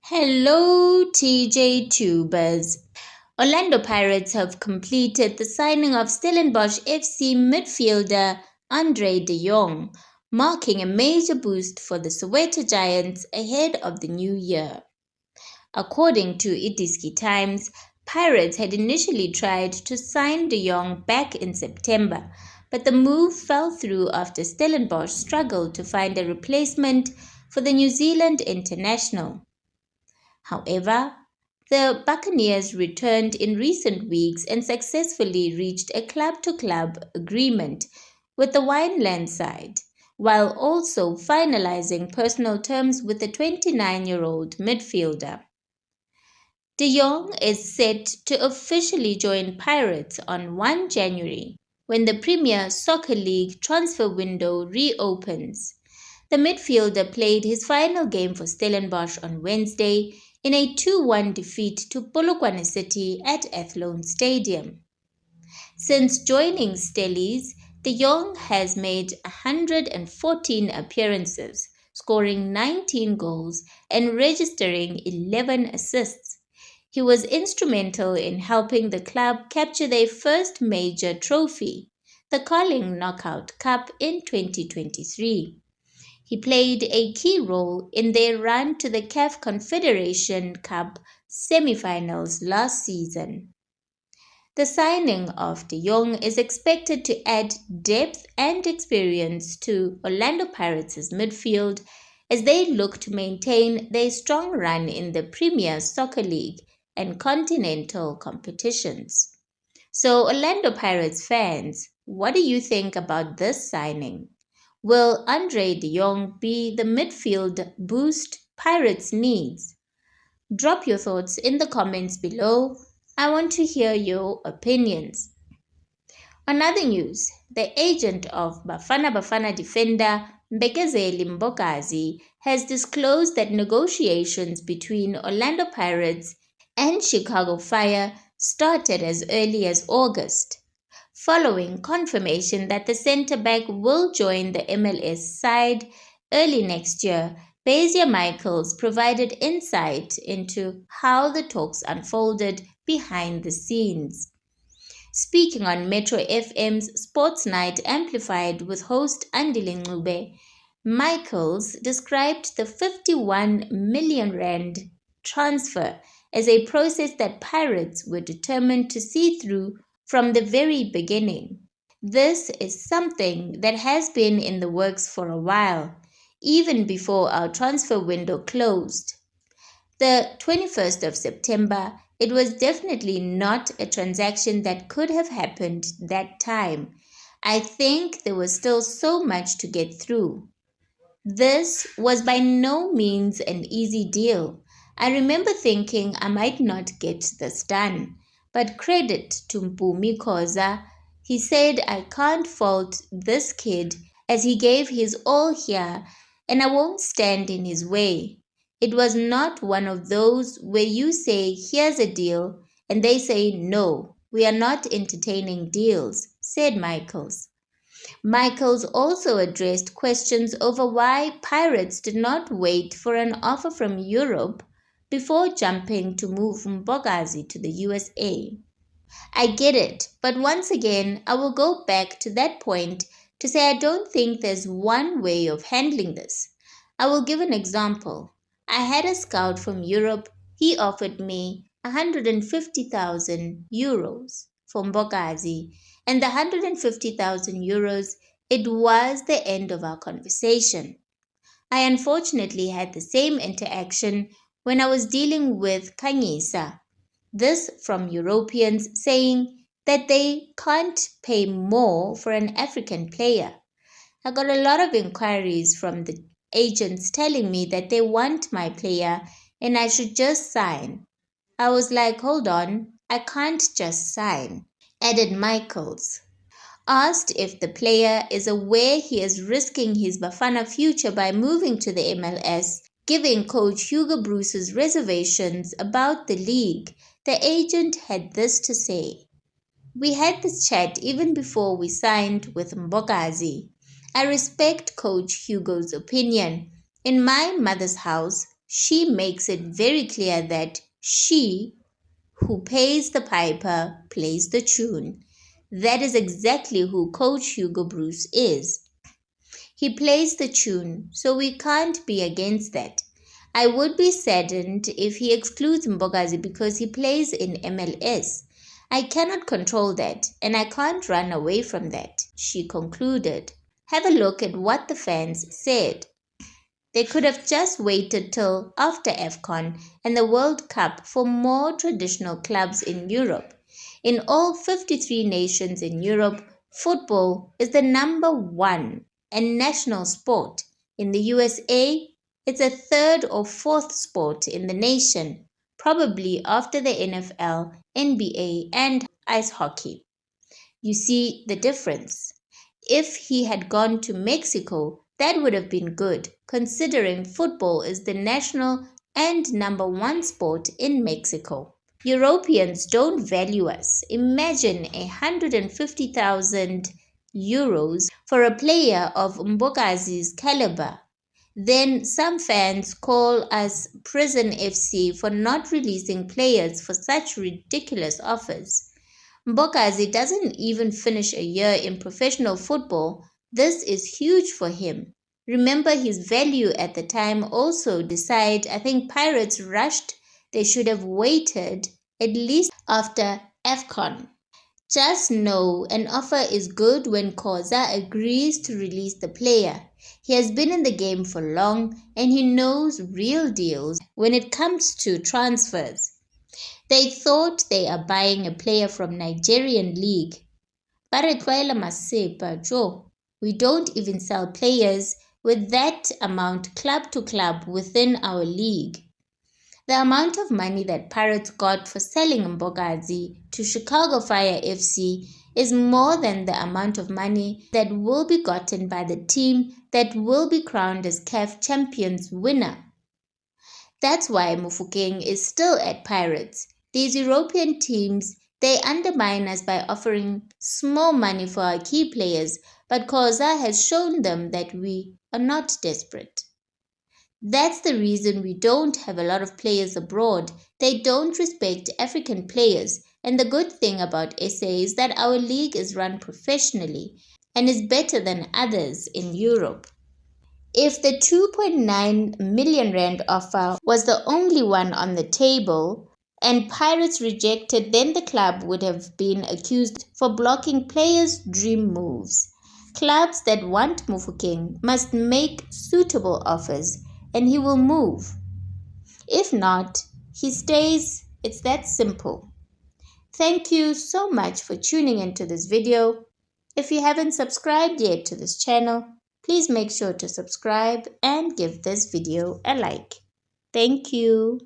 Hello, TJ Tubers. Orlando Pirates have completed the signing of Stellenbosch FC midfielder Andre de Jong, marking a major boost for the Soweto Giants ahead of the new year. According to Itiski Times, Pirates had initially tried to sign de Jong back in September, but the move fell through after Stellenbosch struggled to find a replacement for the New Zealand international. However, the Buccaneers returned in recent weeks and successfully reached a club-to-club agreement with the Wineland side, while also finalizing personal terms with the 29-year-old midfielder. De Jong is set to officially join Pirates on 1 January when the Premier Soccer League transfer window reopens. The midfielder played his final game for Stellenbosch on Wednesday in a 2-1 defeat to Polokwane City at Athlone Stadium. Since joining Stellies, de Jong has made 114 appearances, scoring 19 goals and registering 11 assists. He was instrumental in helping the club capture their first major trophy, the Carling Knockout Cup in 2023. He played a key role in their run to the CAF Confederation Cup semi-finals last season. The signing of de Jong is expected to add depth and experience to Orlando Pirates' midfield as they look to maintain their strong run in the Premier Soccer League and continental competitions. So, Orlando Pirates fans, what do you think about this signing? Will Andre de Jong be the midfield boost Pirates needs? Drop your thoughts in the comments below. I want to hear your opinions. On other news, the agent of Bafana Bafana defender Mbokazi has disclosed that negotiations between Orlando Pirates and Chicago Fire started as early as August, following confirmation that the centre-back will join the MLS side early next year. Bezier Michaels provided insight into how the talks unfolded behind the scenes. Speaking on Metro FM's Sports Night Amplified with host Andile Ncube, Michaels described the 51 million rand transfer as a process that Pirates were determined to see through from the very beginning. This is something that has been in the works for a while, even before our transfer window closed. The 21st of September, it was definitely not a transaction that could have happened that time. I think there was still so much to get through. This was by no means an easy deal. I remember thinking I might not get this done. But credit to Mpumi Khoza, he said I can't fault this kid as he gave his all here and I won't stand in his way. It was not one of those where you say here's a deal and they say no, we are not entertaining deals, said Michaels. Michaels also addressed questions over why Pirates did not wait for an offer from Europe before jumping to move Mbokazi to the USA. I get it, but once again, I will go back to that point to say I don't think there's one way of handling this. I will give an example. I had a scout from Europe. He offered me 150,000 euros for Mbokazi, and the 150,000 euros, it was the end of our conversation. I unfortunately had the same interaction when I was dealing with Kanyisa. This from Europeans saying that they can't pay more for an African player. I got a lot of inquiries from the agents telling me that they want my player and I should just sign. I was like, hold on, I can't just sign, added Michaels. Asked if the player is aware he is risking his Bafana future by moving to the MLS, giving coach Hugo Bruce's reservations about the league, the agent had this to say. We had this chat even before we signed with Mbokazi. I respect Coach Hugo's opinion. In my mother's house, She makes it very clear that she, who pays the piper, plays the tune. That is exactly who Coach Hugo Bruce is. He plays the tune, so we can't be against that. I would be saddened if he excludes Mbokazi because he plays in MLS. I cannot control that, and I can't run away from that, she concluded. Have a look at what the fans said. They could have just waited till after AFCON and the World Cup for more traditional clubs in Europe. In all 53 nations in Europe, football is the number one and national sport. In the USA, it's a third or fourth sport in the nation, probably after the NFL, NBA, and ice hockey. You see the difference. If he had gone to Mexico, that would have been good, considering football is the national and number one sport in Mexico. Europeans don't value us. Imagine 150,000 euros for a player of Mbokazi's caliber. Then some fans call us Prison FC for not releasing players for such ridiculous offers. Mbokazi doesn't even finish a year in professional football. This is huge for him. Remember his value at the time also decide I think Pirates rushed. They should have waited at least after AFCON. Just know an offer is good when Khoza agrees to release the player. He has been in the game for long and he knows real deals when it comes to transfers. They thought they are buying a player from Nigerian league. Baretwaila Masepa Joe. We don't even sell players with that amount club to club within our league. The amount of money that Pirates got for selling Mbokazi to Chicago Fire FC is more than the amount of money that will be gotten by the team that will be crowned as CAF Champions winner. That's why Mofokeng is still at Pirates. These European teams, they undermine us by offering small money for our key players, but Khoza has shown them that we are not desperate. That's the reason we don't have a lot of players abroad. They don't respect African players. And the good thing about SA is that our league is run professionally and is better than others in Europe. If the 2.9 million rand offer was the only one on the table and Pirates rejected, then the club would have been accused for blocking players' dream moves. Clubs that want Mofokeng must make suitable offers and he will move. If not, he stays. It's that simple. Thank you so much for tuning into this video. If you haven't subscribed yet to this channel, please make sure to subscribe and give this video a like. Thank you.